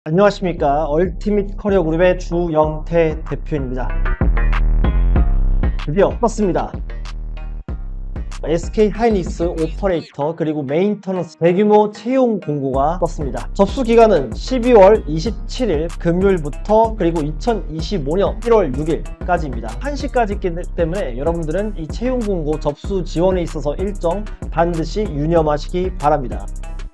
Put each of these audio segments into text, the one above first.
안녕하십니까. 얼티밋 커리어 그룹의 주영태 대표입니다. 드디어 떴습니다. SK 하이닉스 오퍼레이터 그리고 메인터넌스 대규모 채용 공고가 떴습니다. 접수 기간은 12월 27일 금요일부터 그리고 2025년 1월 6일까지입니다. 1시까지 있기 때문에 여러분들은 이 채용 공고 접수 지원에 있어서 일정 반드시 유념하시기 바랍니다.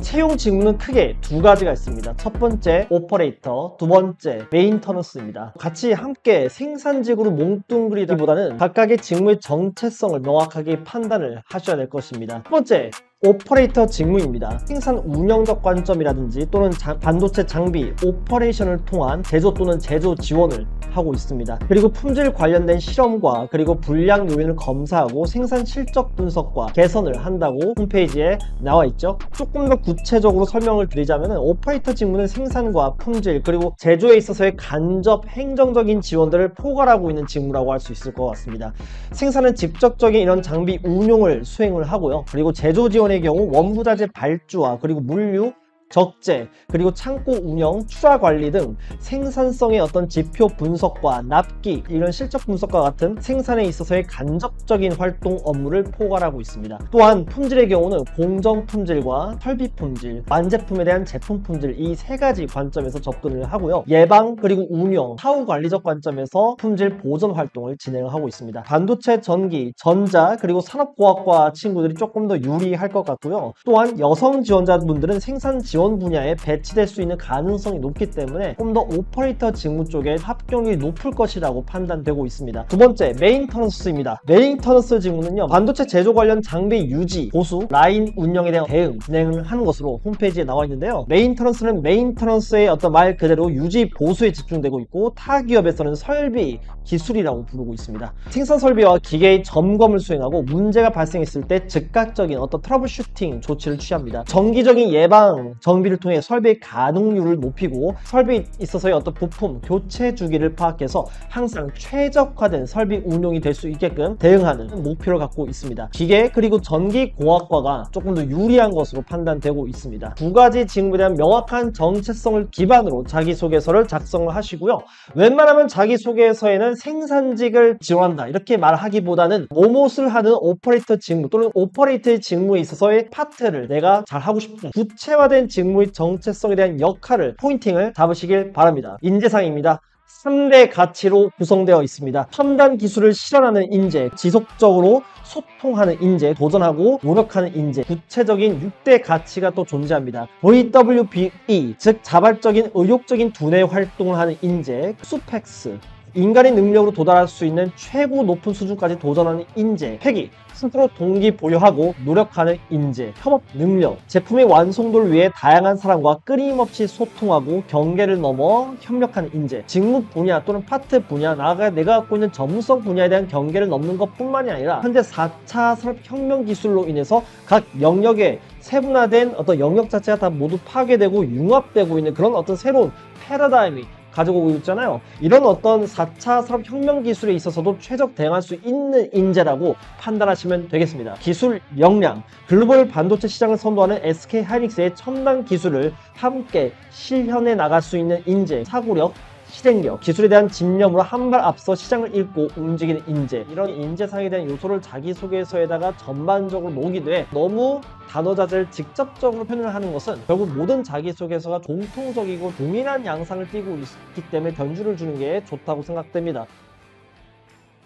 채용 직무는 크게 두 가지가 있습니다. 첫 번째 오퍼레이터, 두 번째 메인터넌스입니다. 같이 함께 생산직으로 몽뚱그리기보다는 각각의 직무의 정체성을 명확하게 판단을 하셔야 될 것입니다. 첫 번째 오퍼레이터 직무입니다. 생산 운영적 관점이라든지 또는 반도체 장비 오퍼레이션을 통한 제조 또는 제조 지원을 하고 있습니다. 그리고 품질 관련된 실험과 그리고 불량 요인을 검사하고 생산 실적 분석과 개선을 한다고 홈페이지에 나와 있죠. 조금 더 구체적으로 설명을 드리자면 오퍼레이터 직무는 생산과 품질 그리고 제조에 있어서의 간접 행정적인 지원들을 포괄하고 있는 직무라고 할 수 있을 것 같습니다. 생산은 직접적인 이런 장비 운용을 수행을 하고요. 그리고 제조 지원의 경우 원부자재 발주와 그리고 물류 적재, 그리고 창고 운영, 출하 관리 등 생산성의 어떤 지표 분석과 납기, 이런 실적 분석과 같은 생산에 있어서의 간접적인 활동 업무를 포괄하고 있습니다. 또한 품질의 경우는 공정 품질과 설비 품질, 완제품에 대한 제품 품질 이 세 가지 관점에서 접근을 하고요. 예방 그리고 운영, 사후 관리적 관점에서 품질 보존 활동을 진행하고 있습니다. 반도체, 전기, 전자, 그리고 산업공학과 친구들이 조금 더 유리할 것 같고요. 또한 여성 지원자분들은 생산 지원 분야에 배치될 수 있는 가능성이 높기 때문에 좀 더 오퍼레이터 직무 쪽에 합격률이 높을 것이라고 판단되고 있습니다. 두 번째, 메인터넌스입니다. 메인터넌스 직무는요, 반도체 제조 관련 장비 유지, 보수, 라인 운영에 대한 대응, 진행을 하는 것으로 홈페이지에 나와 있는데요. 메인터넌스는 메인터넌스의 어떤 말 그대로 유지, 보수에 집중되고 있고 타 기업에서는 설비, 기술이라고 부르고 있습니다. 생산 설비와 기계의 점검을 수행하고 문제가 발생했을 때 즉각적인 어떤 트러블 슈팅 조치를 취합니다. 정기적인 예방, 정비를 통해 설비의 가동률을 높이고 설비에 있어서의 어떤 부품 교체 주기를 파악해서 항상 최적화된 설비 운용이 될 수 있게끔 대응하는 목표를 갖고 있습니다. 기계 그리고 전기공학과가 조금 더 유리한 것으로 판단되고 있습니다. 두 가지 직무에 대한 명확한 정체성을 기반으로 자기소개서를 작성을 하시고요. 웬만하면 자기소개서에는 생산직을 지원한다 이렇게 말하기보다는 뭐뭇을 하는 오퍼레이터 직무 또는 오퍼레이터의 직무에 있어서의 파트를 내가 잘 하고 싶다, 구체화된 직무의 정체성에 대한 역할을 포인팅을 잡으시길 바랍니다. 인재상입니다. 3대 가치로 구성되어 있습니다. 첨단 기술을 실현하는 인재, 지속적으로 소통하는 인재, 도전하고 노력하는 인재, 구체적인 6대 가치가 또 존재합니다. VWBE, 즉 자발적인 의욕적인 두뇌 활동을 하는 인재, 수펙스, 인간의 능력으로 도달할 수 있는 최고 높은 수준까지 도전하는 인재, 회기, 스스로 동기부여하고 노력하는 인재, 협업 능력, 제품의 완성도를 위해 다양한 사람과 끊임없이 소통하고 경계를 넘어 협력하는 인재, 직무 분야 또는 파트 분야, 나아가 내가 갖고 있는 전문성 분야에 대한 경계를 넘는 것 뿐만이 아니라 현재 4차 산업혁명 기술로 인해서 각 영역에 세분화된 어떤 영역 자체가 다 모두 파괴되고 융합되고 있는 그런 어떤 새로운 패러다임이 가지고 오고 있잖아요. 이런 어떤 4차 산업혁명 기술에 있어서도 최적 대응할 수 있는 인재라고 판단하시면 되겠습니다. 기술 역량, 글로벌 반도체 시장을 선도하는 SK 하이닉스의 첨단 기술을 함께 실현해 나갈 수 있는 인재, 사고력, 실행력, 기술에 대한 집념으로 한 발 앞서 시장을 읽고 움직이는 인재, 이런 인재상에 대한 요소를 자기소개서에다가 전반적으로 녹이되 너무 단어 자체를 직접적으로 표현을 하는 것은 결국 모든 자기소개서가 공통적이고 동일한 양상을 띠고 있기 때문에 변주를 주는 게 좋다고 생각됩니다.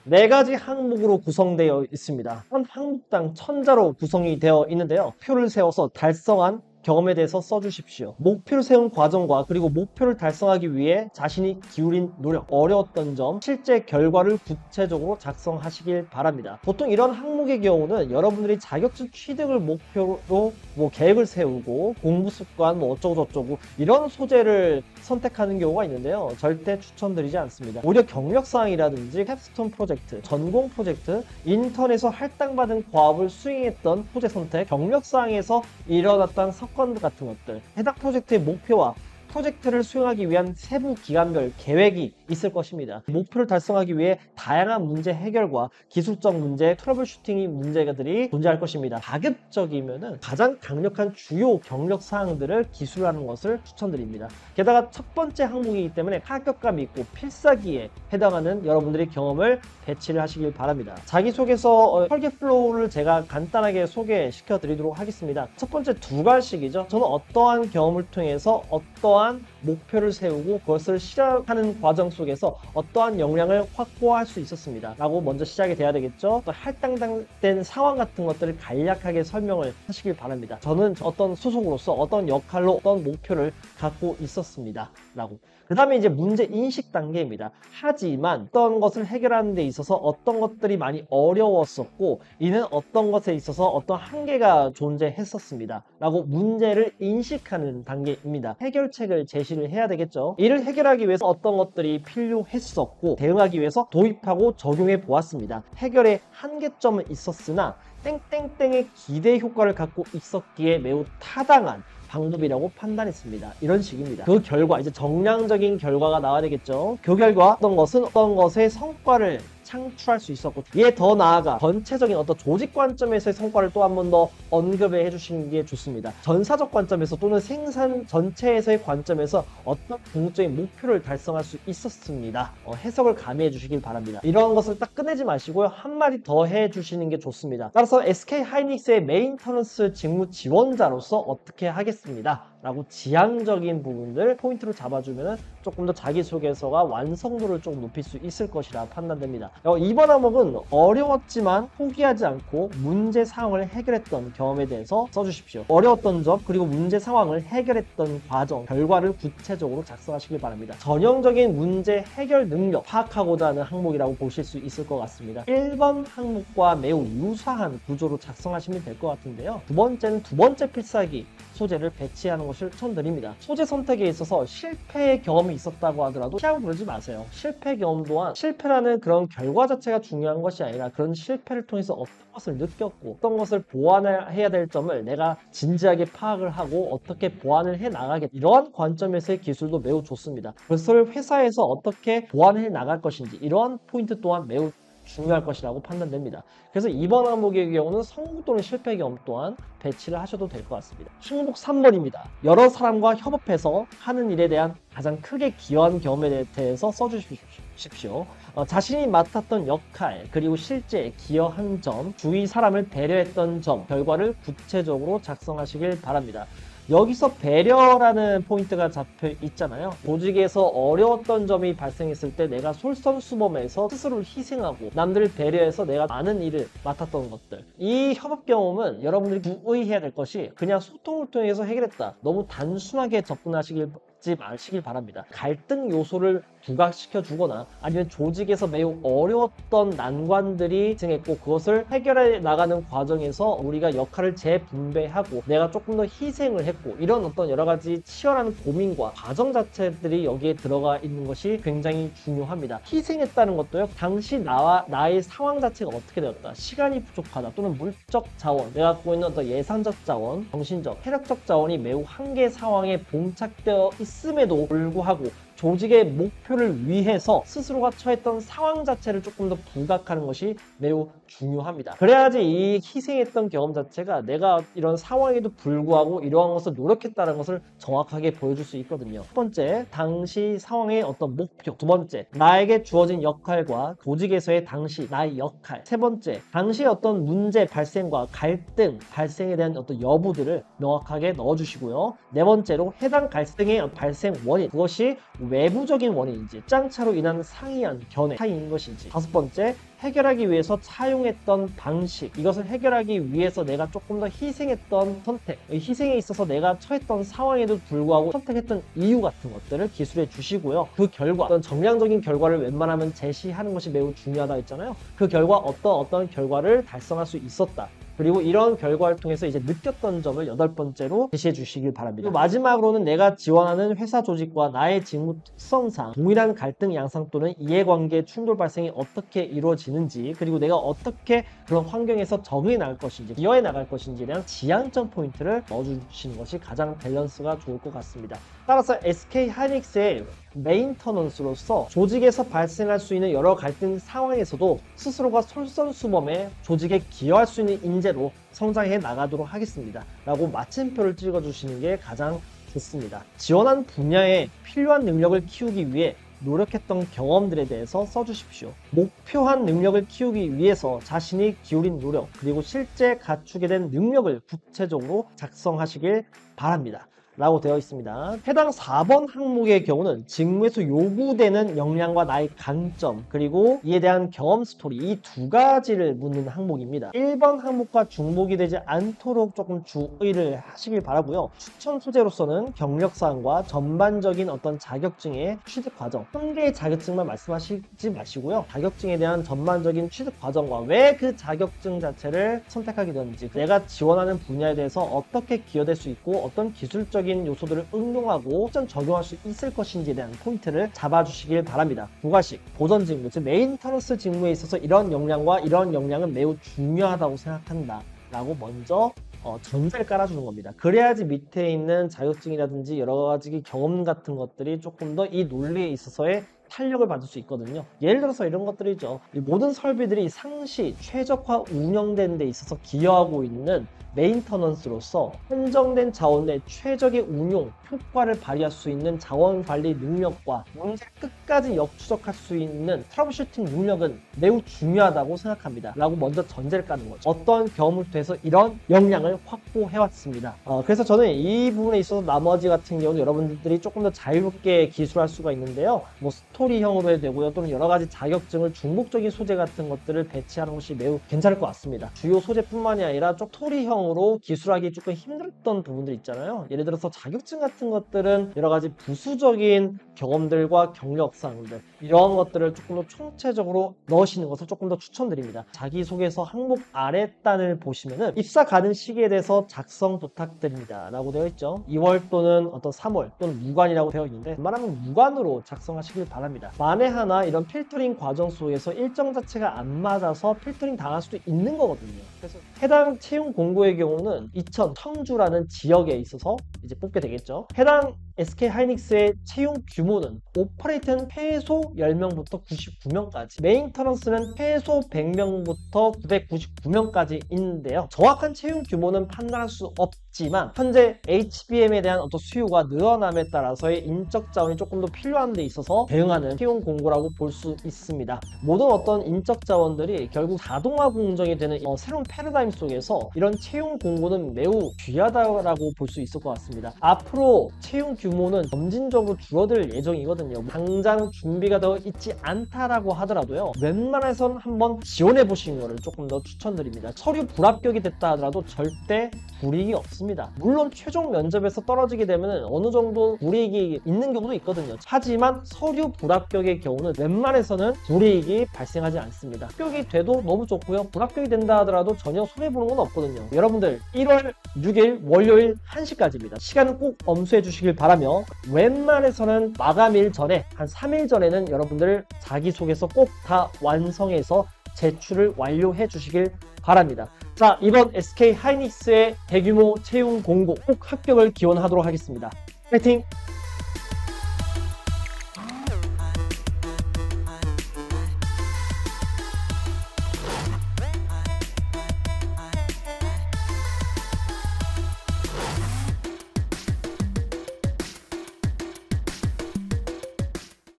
4가지 항목으로 구성되어 있습니다. 한 항목당 1000자로 구성이 되어 있는데요. 표를 세워서 달성한 경험에 대해서 써주십시오. 목표를 세운 과정과 그리고 목표를 달성하기 위해 자신이 기울인 노력, 어려웠던 점, 실제 결과를 구체적으로 작성하시길 바랍니다. 보통 이런 항목의 경우는 여러분들이 자격증 취득을 목표로 계획을 세우고 공부 습관 어쩌고 저쩌고 이런 소재를 선택하는 경우가 있는데요. 절대 추천드리지 않습니다. 오히려 경력사항이라든지 캡스톤 프로젝트, 전공 프로젝트, 인턴에서 할당받은 과업을 수행했던 소재 선택, 경력사항에서 일어났던 사건 같은 것들, 해당 프로젝트의 목표와 프로젝트를 수행하기 위한 세부 기간별 계획이 있을 것입니다. 목표를 달성하기 위해 다양한 문제 해결과 기술적 문제, 트러블 슈팅이 문제들이 존재할 것입니다. 가급적이면은 가장 강력한 주요 경력 사항들을 기술하는 것을 추천드립니다. 게다가 첫 번째 항목이기 때문에 타격감 있고 필사기에 해당하는 여러분들의 경험을 배치를 하시길 바랍니다. 자기소개서 설계 플로우를 제가 간단하게 소개시켜 드리도록 하겠습니다. 첫 번째 두 가지씩이죠. 저는 어떠한 경험을 통해서 어떠한 목표를 세우고 그것을 실현하는 과정 속에서 어떠한 역량을 확보할 수 있었습니다 라고 먼저 시작이 돼야 되겠죠. 또 할당된 상황 같은 것들을 간략하게 설명을 하시길 바랍니다. 저는 어떤 소속으로서 어떤 역할로 어떤 목표를 갖고 있었습니다 라고. 그 다음에 이제 문제 인식 단계입니다. 하지만 어떤 것을 해결하는 데 있어서 어떤 것들이 많이 어려웠었고 이는 어떤 것에 있어서 어떤 한계가 존재했었습니다 라고 문제를 인식하는 단계입니다. 해결책을 제시를 해야 되겠죠. 이를 해결하기 위해서 어떤 것들이 필요했었고 대응하기 위해서 도입하고 적용해 보았습니다. 해결의 한계점은 있었으나 땡땡땡의 기대 효과를 갖고 있었기에 매우 타당한 방법이라고 판단했습니다. 이런 식입니다. 그 결과 이제 정량적인 결과가 나와야 되겠죠. 그 결과 어떤 것은 어떤 것의 성과를 창출할 수 있었고 이에 더 나아가 전체적인 어떤 조직 관점에서의 성과를 또 한 번 더 언급해 해주시는 게 좋습니다. 전사적 관점에서 또는 생산 전체에서의 관점에서 어떤 궁극적인 목표를 달성할 수 있었습니다. 해석을 가미해 주시길 바랍니다. 이런 것을 딱 끝내지 마시고요. 한마디 더 해주시는 게 좋습니다. 따라서 SK 하이닉스의 메인터넌스 직무 지원자로서 어떻게 하겠습니다 라고 지향적인 부분들 포인트로 잡아주면 조금 더 자기소개서가 완성도를 좀 높일 수 있을 것이라 판단됩니다. 이번 항목은 어려웠지만 포기하지 않고 문제 상황을 해결했던 경험에 대해서 써주십시오. 어려웠던 점 그리고 문제 상황을 해결했던 과정 결과를 구체적으로 작성하시길 바랍니다. 전형적인 문제 해결 능력 파악하고자 하는 항목이라고 보실 수 있을 것 같습니다. 1번 항목과 매우 유사한 구조로 작성하시면 될 것 같은데요. 두 번째는 두 번째 필살기 소재를 배치하는 것을 추천드립니다. 소재 선택에 있어서 실패의 경험이 있었다고 하더라도 피하고 그러지 마세요. 실패 경험 또한 실패라는 그런 결과 자체가 중요한 것이 아니라 그런 실패를 통해서 어떤 것을 느꼈고 어떤 것을 보완해야 될 점을 내가 진지하게 파악을 하고 어떻게 보완을 해 나가겠다. 이러한 관점에서의 기술도 매우 좋습니다. 그것을 회사에서 어떻게 보완해 나갈 것인지 이러한 포인트 또한 매우 중요할 것이라고 판단됩니다. 그래서 이번 항목의 경우는 성공 또는 실패 경험 또한 배치를 하셔도 될 것 같습니다. 항목 3번입니다. 여러 사람과 협업해서 하는 일에 대한 가장 크게 기여한 경험에 대해서 써주십시오. 자신이 맡았던 역할 그리고 실제 기여한 점, 주위 사람을 배려했던 점, 결과를 구체적으로 작성하시길 바랍니다. 여기서 배려라는 포인트가 잡혀 있잖아요. 조직에서 어려웠던 점이 발생했을 때 내가 솔선수범해서 스스로를 희생하고 남들을 배려해서 내가 많은 일을 맡았던 것들. 이 협업 경험은 여러분들이 주의해야 될 것이 그냥 소통을 통해서 해결했다. 너무 단순하게 접근하시길 마시길 바랍니다. 갈등 요소를 부각시켜 주거나 아니면 조직에서 매우 어려웠던 난관들이 발생했고 그것을 해결해 나가는 과정에서 우리가 역할을 재분배하고 내가 조금 더 희생을 했고 이런 어떤 여러 가지 치열한 고민과 과정 자체들이 여기에 들어가 있는 것이 굉장히 중요합니다. 희생했다는 것도요. 당시 나의 상황 자체가 어떻게 되었다. 시간이 부족하다 또는 물적 자원 내가 갖고 있는 어떤 예산적 자원, 정신적, 체력적 자원이 매우 한계 상황에 봉착되어 있음에도 불구하고 조직의 목표를 위해서 스스로가 처했던 상황 자체를 조금 더 부각하는 것이 매우 중요합니다. 그래야지 이 희생했던 경험 자체가 내가 이런 상황에도 불구하고 이러한 것을 노력했다는 것을 정확하게 보여줄 수 있거든요. 첫 번째, 당시 상황의 어떤 목표. 두 번째, 나에게 주어진 역할과 조직에서의 당시 나의 역할. 세 번째, 당시 어떤 문제 발생과 갈등 발생에 대한 어떤 여부들을 명확하게 넣어주시고요. 네 번째로 해당 갈등의 발생 원인. 그것이 외부적인 원인인지 짱차로 인한 상이한 견해 차이인 것인지. 다섯 번째, 해결하기 위해서 차용했던 방식. 이것을 해결하기 위해서 내가 조금 더 희생했던 선택. 희생에 있어서 내가 처했던 상황에도 불구하고 선택했던 이유 같은 것들을 기술해 주시고요. 그 결과, 어떤 정량적인 결과를 웬만하면 제시하는 것이 매우 중요하다 했잖아요. 그 결과 어떤 결과를 달성할 수 있었다. 그리고 이런 결과를 통해서 이제 느꼈던 점을 8번째로 제시해 주시길 바랍니다. 마지막으로는 내가 지원하는 회사 조직과 나의 직무 특성상 동일한 갈등 양상 또는 이해관계 충돌 발생이 어떻게 이루어지는지 그리고 내가 어떻게 그런 환경에서 적응해 나갈 것인지 기여해 나갈 것인지에 대한 지향점 포인트를 넣어주시는 것이 가장 밸런스가 좋을 것 같습니다. 따라서 SK 하이닉스의 메인터넌스로서 조직에서 발생할 수 있는 여러 갈등 상황에서도 스스로가 솔선수범해 조직에 기여할 수 있는 인재로 성장해 나가도록 하겠습니다 라고 마침표를 찍어주시는 게 가장 좋습니다. 지원한 분야에 필요한 능력을 키우기 위해 노력했던 경험들에 대해서 써주십시오. 목표한 능력을 키우기 위해서 자신이 기울인 노력 그리고 실제 갖추게 된 능력을 구체적으로 작성하시길 바랍니다 라고 되어 있습니다. 해당 4번 항목의 경우는 직무에서 요구되는 역량과 나의 강점 그리고 이에 대한 경험 스토리 이 두 가지를 묻는 항목입니다. 1번 항목과 중복이 되지 않도록 조금 주의를 하시길 바라고요. 추천 소재로서는 경력사항과 전반적인 어떤 자격증의 취득 과정 한 개의 자격증만 말씀하시지 마시고요. 자격증에 대한 전반적인 취득 과정과 왜 그 자격증 자체를 선택하게 되는지 내가 지원하는 분야에 대해서 어떻게 기여될 수 있고 어떤 기술적인 요소들을 응용하고 실전 적용할 수 있을 것인지에 대한 포인트를 잡아주시길 바랍니다. 부가식, 보전 직무, 즉 메인터넌스 직무에 있어서 이런 역량과 이런 역량은 매우 중요하다고 생각한다 라고 먼저 전제를 깔아주는 겁니다. 그래야지 밑에 있는 자격증이라든지 여러 가지 경험 같은 것들이 조금 더 이 논리에 있어서의 탄력을 받을 수 있거든요. 예를 들어서 이런 것들이죠. 이 모든 설비들이 상시 최적화 운영되는 데 있어서 기여하고 있는 메인터넌스로서 한정된 자원의 최적의 운용, 효과를 발휘할 수 있는 자원 관리 능력과 문제를 끝까지 역추적할 수 있는 트러블슈팅 능력은 매우 중요하다고 생각합니다 라고 먼저 전제를 까는 거죠. 어떤 경험을 통해서 이런 역량을 확보해왔습니다. 그래서 저는 이 부분에 있어서 나머지 같은 경우는 여러분들이 조금 더 자유롭게 기술할 수가 있는데요. 뭐 스토리형으로 해도 되고요. 또는 여러 가지 자격증을 중복적인 소재 같은 것들을 배치하는 것이 매우 괜찮을 것 같습니다. 주요 소재뿐만이 아니라 좀 스토리형으로 기술하기 조금 힘들었던 부분들 있잖아요. 예를 들어서 자격증 같은 것들은 여러 가지 부수적인 경험들과 경력사항들 이런 것들을 조금 더 총체적으로 넣으시는 것을 조금 더 추천드립니다. 자기소개서 항목 아래 단을 보시면은 입사 가능 시기에 대해서 작성 부탁드립니다 라고 되어 있죠. 2월 또는 어떤 3월 또는 무관이라고 되어 있는데 웬만하면 무관으로 작성하시길 바랍니다. 만에 하나 이런 필터링 과정 속에서 일정 자체가 안 맞아서 필터링 당할 수도 있는 거거든요. 그래서 해당 채용 공고의 경우는 이천 청주라는 지역에 있어서 이제 뽑게 되겠죠. 해당 SK 하이닉스의 채용 규모는 오퍼레이터는 최소 10명부터 99명까지, 메인터넌스는 최소 100명부터 999명까지 있는데요. 정확한 채용 규모는 판단할 수 없지만 현재 HBM에 대한 어떤 수요가 늘어남에 따라서의 인적 자원이 조금 더 필요한 데 있어서 대응하는 채용 공고라고 볼 수 있습니다. 모든 어떤 인적 자원들이 결국 자동화 공정이 되는 새로운 패러다임 속에서 이런 채용 공고는 매우 귀하다고 볼 수 있을 것 같습니다. 앞으로 채용 규모는 점진적으로 줄어들 예정이거든요. 당장 준비가 되어 있지 않다라고 하더라도요. 웬만해선 한번 지원해 보시는 것을 조금 더 추천드립니다. 서류 불합격이 됐다 하더라도 절대 불이익이 없습니다. 물론 최종 면접에서 떨어지게 되면 어느 정도 불이익이 있는 경우도 있거든요. 하지만 서류 불합격의 경우는 웬만해서는 불이익이 발생하지 않습니다. 합격이 돼도 너무 좋고요. 불합격이 된다 하더라도 전혀 손해보는 건 없거든요. 여러분들 1월 6일 월요일 1시까지입니다. 시간은 꼭 엄수해 주시길 바라며 웬만해서는 마감일 전에 한 3일 전에는 여러분들 자기소개서 꼭 다 완성해서 제출을 완료해 주시길 바랍니다. 자, 이번 SK 하이닉스의 대규모 채용 공고 꼭 합격을 기원하도록 하겠습니다. 파이팅!